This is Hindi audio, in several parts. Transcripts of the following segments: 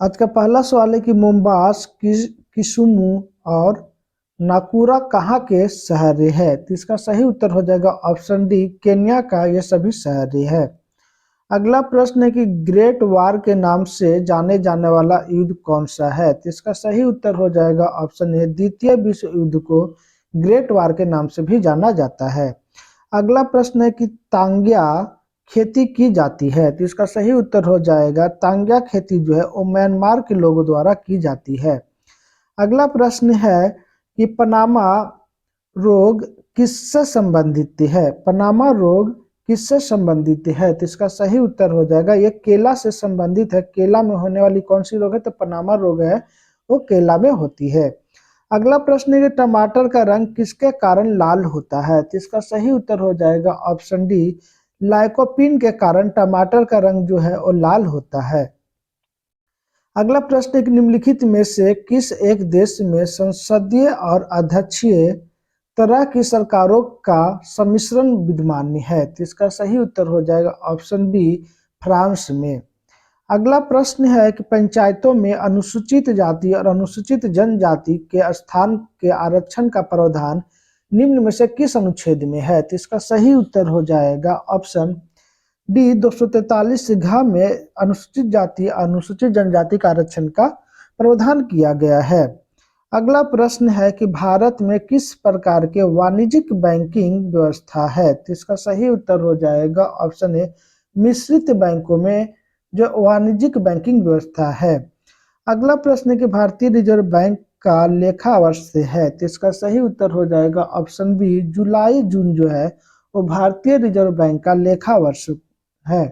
आज का पहला सवाल है कि मोम्बास किसुमू और नाकुरा कहाँ के शहर है। तो इसका सही उत्तर हो जाएगा ऑप्शन डी, केन्या का ये सभी शहर है। अगला प्रश्न है कि ग्रेट वार के नाम से जाने जाने वाला युद्ध कौन सा है। तो इसका सही उत्तर हो जाएगा ऑप्शन ए, द्वितीय विश्व युद्ध को ग्रेट वार के नाम से भी जाना जाता है। अगला प्रश्न है कि तांग्या खेती की जाती है। तो इसका सही उत्तर हो जाएगा तांग्या खेती जो है वो म्यांमार के लोगों द्वारा की जाती है। अगला प्रश्न है कि पनामा रोग किससे संबंधित है। पनामा रोग किससे संबंधित है। तो इसका सही उत्तर हो जाएगा ये केला से संबंधित है। केला में होने वाली कौन सी रोग है, तो पनामा रोग है वो केला में होती है। अगला प्रश्न है कि टमाटर का रंग किसके कारण लाल होता है। तो इसका सही उत्तर हो जाएगा ऑप्शन डी, लाइकोपीन के कारण टमाटर का रंग जो है वो लाल होता है। अगला प्रश्न है कि निम्नलिखित में से किस एक देश में संसदीय और अध्यक्षीय तरह की सरकारों का सम्मिश्रण विद्यमान है। तो इसका सही उत्तर हो जाएगा ऑप्शन बी, फ्रांस में। अगला प्रश्न है कि पंचायतों में अनुसूचित जाति और अनुसूचित जनजाति के स्थान के आरक्षण का प्रावधान निम्न में से किस अनुच्छेद में है। तो इसका सही उत्तर हो जाएगा ऑप्शन डी, 243 घ में अनुसूचित जाति अनुसूचित जनजाति का आरक्षण का प्रावधान किया गया है। अगला प्रश्न है कि भारत में किस प्रकार के वाणिज्यिक बैंकिंग व्यवस्था है। तो इसका सही उत्तर हो जाएगा ऑप्शन ए, मिश्रित बैंकों में जो वाणिज्यिक बैंकिंग व्यवस्था है। अगला प्रश्न है कि भारतीय रिजर्व बैंक का लेखा वर्ष से है। तो इसका सही उत्तर हो जाएगा ऑप्शन बी, जुलाई जून जो है वो भारतीय रिजर्व बैंक का लेखा वर्ष है।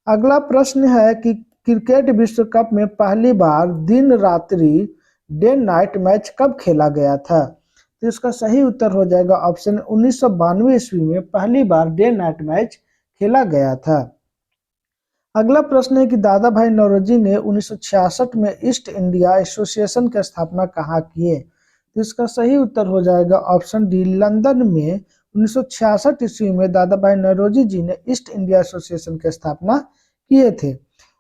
अगला प्रश्न है कि क्रिकेट विश्व कप में पहली बार दिन रात्रि डे नाइट मैच कब खेला गया था। तो इसका सही उत्तर हो जाएगा ऑप्शन 1992 ईस्वी में पहली बार डे नाइट मैच खेला गया था। अगला प्रश्न है कि दादा भाई नौरोजी ने 1966 में ईस्ट इंडिया एसोसिएशन की स्थापना कहाँ की है। तो इसका सही उत्तर हो जाएगा ऑप्शन डी, लंदन में 1966 ईस्वी में दादा भाई नौरोजी जी ने ईस्ट इंडिया एसोसिएशन की स्थापना किए थे।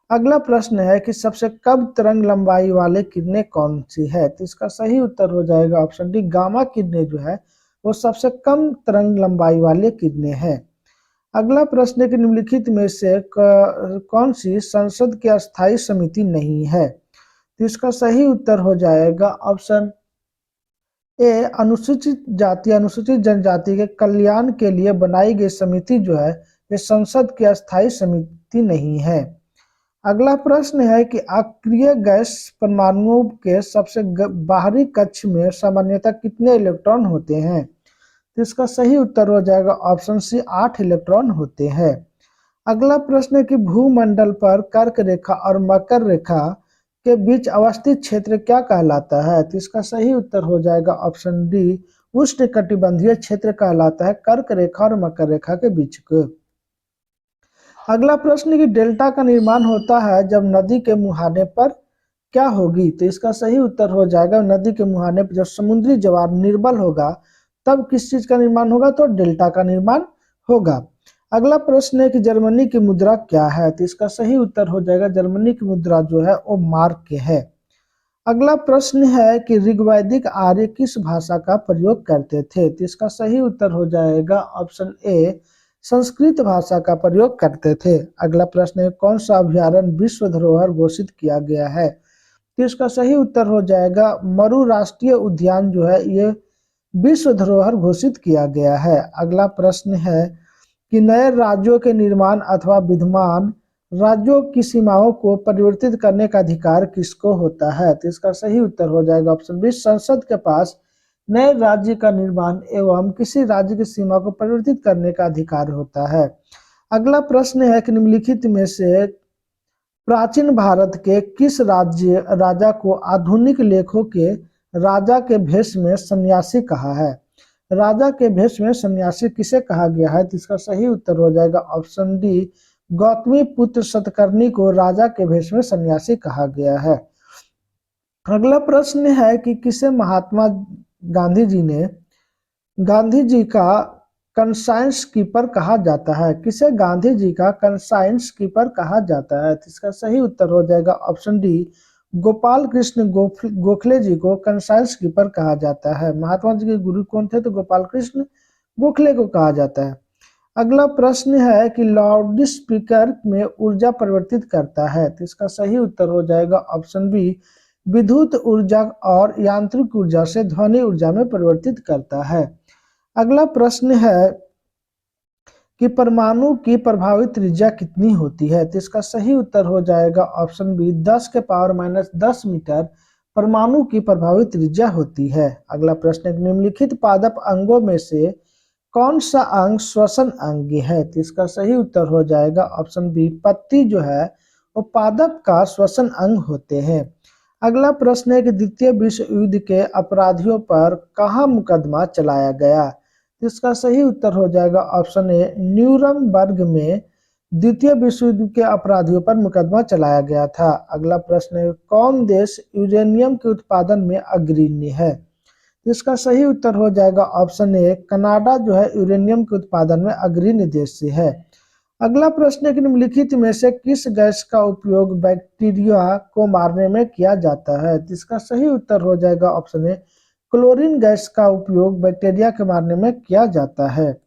अगला प्रश्न है कि सबसे कम तरंग लंबाई वाले किरणें कौन सी है। तो इसका सही उत्तर हो जाएगा ऑप्शन डी, गामा किरणें जो है वो सबसे कम तरंग लंबाई वाले किरणें हैं। अगला प्रश्न है कि निम्नलिखित में से कौन सी संसद की अस्थायी समिति नहीं है। तो इसका सही उत्तर हो जाएगा ऑप्शन ए, अनुसूचित जाति अनुसूचित जनजाति के कल्याण के लिए बनाई गई समिति जो है ये संसद की अस्थायी समिति नहीं है। अगला प्रश्न है कि अक्रिय गैस परमाणुओं के सबसे बाहरी कक्ष में सामान्यतः कितने इलेक्ट्रॉन होते हैं। तो इसका सही उत्तर हो जाएगा ऑप्शन सी, 8 इलेक्ट्रॉन होते हैं। अगला प्रश्न है कि भूमंडल पर कर्क रेखा और मकर रेखा के बीच अवस्थित क्षेत्र क्या कहलाता है। तो इसका सही उत्तर हो जाएगा ऑप्शन डी, उष्णकटिबंधीय क्षेत्र कहलाता है कर्क रेखा और मकर रेखा के बीच को। अगला प्रश्न है कि डेल्टा का निर्माण होता है जब नदी के मुहाने पर क्या होगी। तो इसका सही उत्तर हो जाएगा नदी के मुहाने पर जब समुद्री ज्वार निर्बल होगा तब किस चीज का निर्माण होगा, तो डेल्टा का निर्माण होगा। अगला प्रश्न है कि जर्मनी की मुद्रा क्या है। तो इसका सही उत्तर हो जाएगा जर्मनी की मुद्रा जो है वो मार्क के है। अगला प्रश्न है कि ऋग्वैदिक आर्य किस भाषा का प्रयोग करते थे। तो इसका सही उत्तर हो जाएगा ऑप्शन ए, संस्कृत भाषा का प्रयोग करते थे। अगला प्रश्न है कौन सा अभ्यारण्य विश्व धरोहर घोषित किया गया है। तो इसका सही उत्तर हो जाएगा मरु राष्ट्रीय उद्यान जो है ये विश्व धरोहर घोषित किया गया है। अगला प्रश्न है कि नए राज्यों के निर्माण अथवा विद्यमान राज्यों की सीमाओं को परिवर्तित करने का अधिकार किसको होता है। तो इसका सही उत्तर हो जाएगा ऑप्शन बी, संसद के पास नए राज्य का निर्माण एवं किसी राज्य की सीमा को परिवर्तित करने का अधिकार होता है। अगला प्रश्न है कि निम्नलिखित में से प्राचीन भारत के किस राजा को आधुनिक लेखों के राजा के भेष में सन्यासी कहा है। राजा के भेष में सन्यासी किसे कहा गया है। तो इसका सही उत्तर हो जाएगा ऑप्शन डी, गौतमी पुत्र सतकर्णी को राजा के भेष में सन्यासी कहा गया है। अगला प्रश्न है कि किसे महात्मा गांधी जी का कंसाइंस कीपर कहा जाता है? किसे गांधी जी का कंसाइंस कीपर कहा जाता है? तो इसका सही उत्तर हो जाएगा ऑप्शन डी, गोपाल कृष्ण गोखले जी को कंसाइंस कीपर कहा जाता है। महात्मा जी के गुरु कौन थे? तो गोपाल कृष्ण गोखले को कहा जाता है। अगला प्रश्न है कि लाउड स्पीकर में ऊर्जा परिवर्तित करता है? तो इसका सही उत्तर हो जाएगा ऑप्शन बी, विद्युत ऊर्जा और यांत्रिक ऊर्जा से ध्वनि ऊर्जा में परिवर्तित करता है। अगला प्रश्न है कि परमाणु की प्रभावी त्रिज्या कितनी होती है? तो इसका सही उत्तर हो जाएगा ऑप्शन बी, 10⁻⁻10 मीटर परमाणु की प्रभावी त्रिज्या होती है। अगला प्रश्न है, निम्नलिखित पादप अंगों में से कौन सा अंग श्वसन अंग है? तो इसका सही उत्तर हो जाएगा ऑप्शन बी, पत्ती जो है वो पादप का श्वसन अंग होते हैं। अगला प्रश्न है कि द्वितीय विश्व युद्ध के अपराधियों पर कहाँ मुकदमा चलाया गया? तो इसका सही उत्तर हो जाएगा ऑप्शन ए, न्यूरमबर्ग में द्वितीय विश्व युद्ध के अपराधियों पर मुकदमा चलाया गया था। अगला प्रश्न है, कौन देश यूरेनियम के उत्पादन में अग्रणी है? तो इसका सही उत्तर हो जाएगा ऑप्शन ए, कनाडा जो है यूरेनियम के उत्पादन में अग्रणी देश है। अगला प्रश्न है कि निम्नलिखित में से किस गैस का उपयोग बैक्टीरिया को मारने में किया जाता है? तो इसका सही उत्तर हो जाएगा ऑप्शन ए, क्लोरीन गैस का उपयोग बैक्टीरिया के मारने में किया जाता है।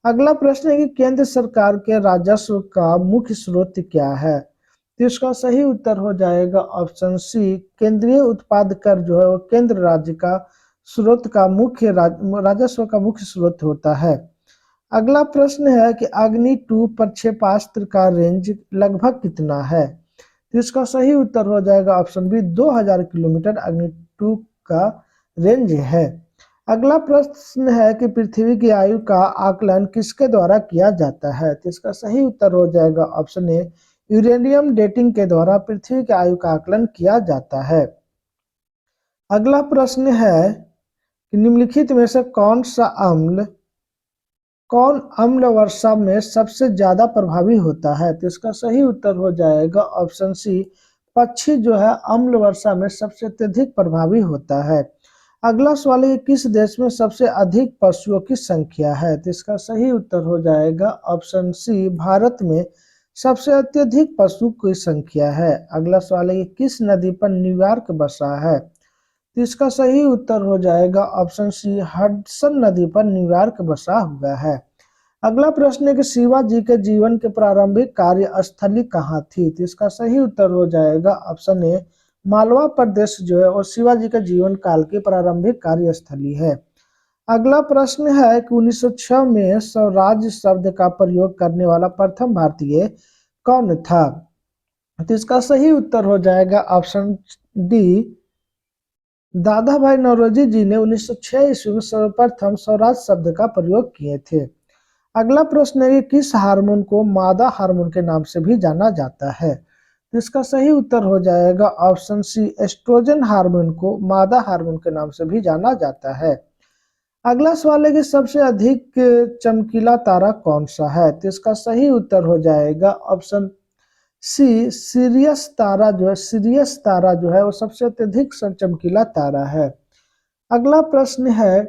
अगला प्रश्न है कि केंद्र सरकार के राजस्व का मुख्य स्रोत क्या है? तो इसका सही उत्तर हो जाएगा ऑप्शन सी, केंद्रीय उत्पाद कर जो है वो केंद्र राज्य का स्रोत का मुख्य राजस्व का मुख्य स्रोत होता है। अगला प्रश्न है कि अग्नि 2 प्रक्षेपास्त्र का रेंज लगभग कितना है? तो इसका सही उत्तर हो जाएगा ऑप्शन बी, 2000 किलोमीटर अग्नि 2 का रेंज है। अगला प्रश्न है कि पृथ्वी की आयु का आकलन किसके द्वारा किया जाता है? तो इसका सही उत्तर हो जाएगा ऑप्शन ए, यूरेनियम डेटिंग के द्वारा पृथ्वी की आयु का आकलन किया जाता है। अगला प्रश्न है कि निम्नलिखित में से कौन अम्ल वर्षा में सबसे ज्यादा प्रभावी होता है? तो इसका सही उत्तर हो जाएगा ऑप्शन सी, पक्षी जो है अम्ल वर्षा में सबसे अत्यधिक प्रभावी होता है। अगला सवाल है, किस देश में सबसे अधिक पशुओं की संख्या है? तो इसका सही उत्तर हो जाएगा ऑप्शन सी, भारत में सबसे अत्यधिक पशु की संख्या है। अगला सवाल है, किस नदी पर न्यूयॉर्क बसा है? तो इसका सही उत्तर हो जाएगा ऑप्शन सी, हडसन नदी पर न्यूयॉर्क बसा हुआ है। अगला प्रश्न है कि शिवाजी के जीवन के प्रारंभिक कार्यस्थली कहाँ थी? तो इसका सही उत्तर हो जाएगा ऑप्शन ए, मालवा प्रदेश जो है और शिवाजी के जीवन काल की प्रारंभिक कार्यस्थली है। अगला प्रश्न है कि 1906 में स्वराज शब्द का प्रयोग करने वाला प्रथम भारतीय कौन था? तो इसका सही उत्तर हो जाएगा ऑप्शन डी, दादा भाई नौरोजी जी ने 1906 ईस्वी में सर्वप्रथम स्वराज शब्द का प्रयोग किए थे। अगला प्रश्न है कि किस हार्मोन को मादा हार्मोन के नाम से भी जाना जाता है? तो इसका सही उत्तर हो जाएगा ऑप्शन सी, एस्ट्रोजन हार्मोन को मादा हार्मोन के नाम से भी जाना जाता है। अगला सवाल है कि सबसे अधिक चमकीला तारा कौन सा है? तो इसका सही उत्तर हो जाएगा ऑप्शन सी, सीरियस तारा जो है वो सबसे अत्यधिक चमकीला तारा है। अगला प्रश्न है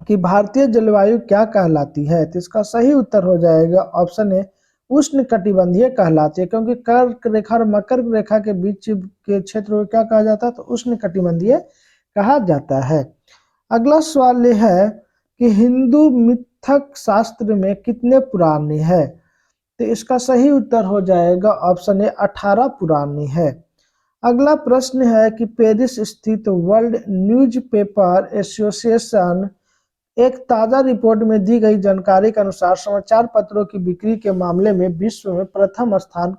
कि भारतीय जलवायु क्या कहलाती है? तो इसका सही उत्तर हो जाएगा ऑप्शन ए, उष्ण कटिबंधीय कहलाती है, क्योंकि कर्क रेखा और मकर रेखा के बीच के क्षेत्र को क्या कहा जाता है? तो उष्ण कटिबंधीय कहा जाता है। अगला सवाल यह है कि हिंदू मिथक शास्त्र में कितने पुराने हैं? तो इसका सही उत्तर हो जाएगा ऑप्शन ए, 18 पुराने हैं। अगला प्रश्न है कि पेरिस स्थित वर्ल्ड न्यूज़पेपर एसोसिएशन एक ताजा रिपोर्ट में दी गई जानकारी के अनुसार समाचार पत्रों की बिक्री के मामले में विश्व में प्रथम स्थान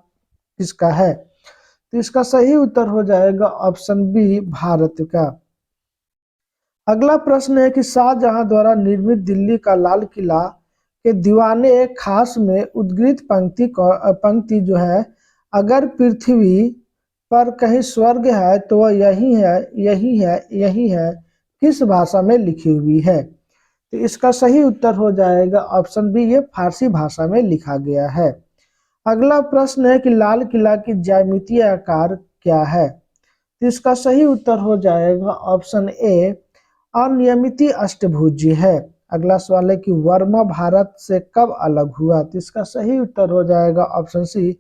किसका है? तो इसका सही उत्तर हो जाएगा ऑप्शन बी, भारत का। अगला प्रश्न है कि शाहजहां द्वारा निर्मित दिल्ली का लाल किला के दीवाने खास में उद्धृत पंक्ति जो है, अगर पृथ्वी पर कहीं स्वर्ग है तो वह यही है, किस भाषा में लिखी हुई है? तो इसका सही उत्तर हो जाएगा ऑप्शन बी, ये फारसी भाषा में लिखा गया है। अगला प्रश्न है कि लाल किला की ज्यामितीय आकार क्या है? तो इसका सही उत्तर हो जाएगा ऑप्शन ए, अनियमित अष्टभुज है। अगला सवाल है कि वर्मा भारत से कब अलग हुआ? तो इसका सही उत्तर हो जाएगा ऑप्शन सी,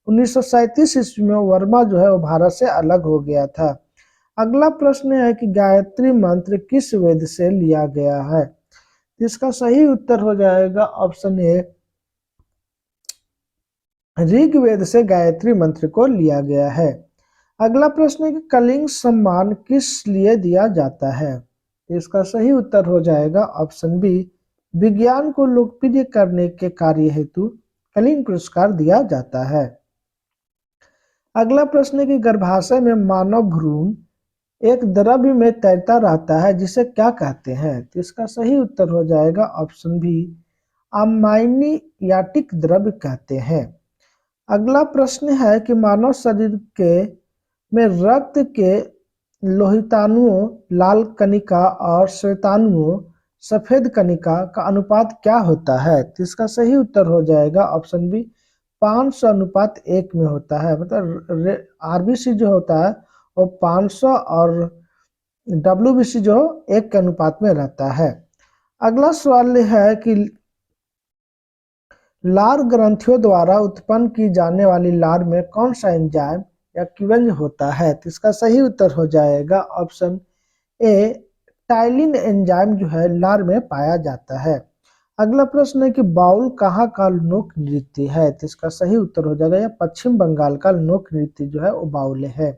1937 ईस्वी में वर्मा जो है वो भारत से अलग हो गया था। अगला प्रश्न है कि गायत्री मंत्र किस वेद से लिया गया है? तो इसका सही उत्तर हो जाएगा ऑप्शन ए, ऋग्वेद से गायत्री मंत्र को लिया गया है। अगला प्रश्न है कि कलिंग सम्मान किस लिए दिया जाता है? इसका सही उत्तर हो जाएगा ऑप्शन बी, विज्ञान को लोकप्रिय करने के कार्य हेतु कलिंग पुरस्कार दिया जाता है। अगला प्रश्न है कि गर्भाशय में मानव भ्रूण एक द्रव्य में तैरता रहता है जिसे क्या कहते हैं? तो इसका सही उत्तर हो जाएगा ऑप्शन बी, अमाइनियाटिक द्रव्य कहते हैं। अगला प्रश्न है कि मानव शरीर के में रक्त के लोहिताणुओं, लाल कणिका और श्वेताणुओं, सफेद कणिका का अनुपात क्या होता है? तो इसका सही उत्तर हो जाएगा ऑप्शन बी, 500:1 में होता है। मतलब आरबीसी जो होता है वो 500 और डब्ल्यूबीसी जो 1 के अनुपात में रहता है। अगला सवाल है कि लार ग्रंथियों द्वारा उत्पन्न की जाने वाली लार में कौन सा एंजाइम या कीवंज होता है? तो इसका सही उत्तर हो जाएगा ऑप्शन ए, टाइलिन एंजाइम जो है लार में पाया जाता है। अगला प्रश्न है कि बाउल कहाँ का लोक नृत्य है? तो इसका सही उत्तर हो जाएगा, यह पश्चिम बंगाल का लोक नृत्य जो है वो बाउल है।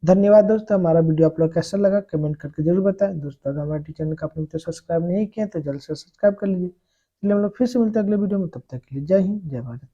धन्यवाद दोस्तों, हमारा वीडियो आप लोग कैसा लगा कमेंट करके जरूर बताएं। दोस्तों अगर हमारे चैनल को आपने तो सब्सक्राइब नहीं किया तो जल्द से सब्सक्राइब कर लीजिए। चलिए हम लोग फिर से मिलते हैं अगले वीडियो में, तब तक के लिए जय हिंद जय भारत।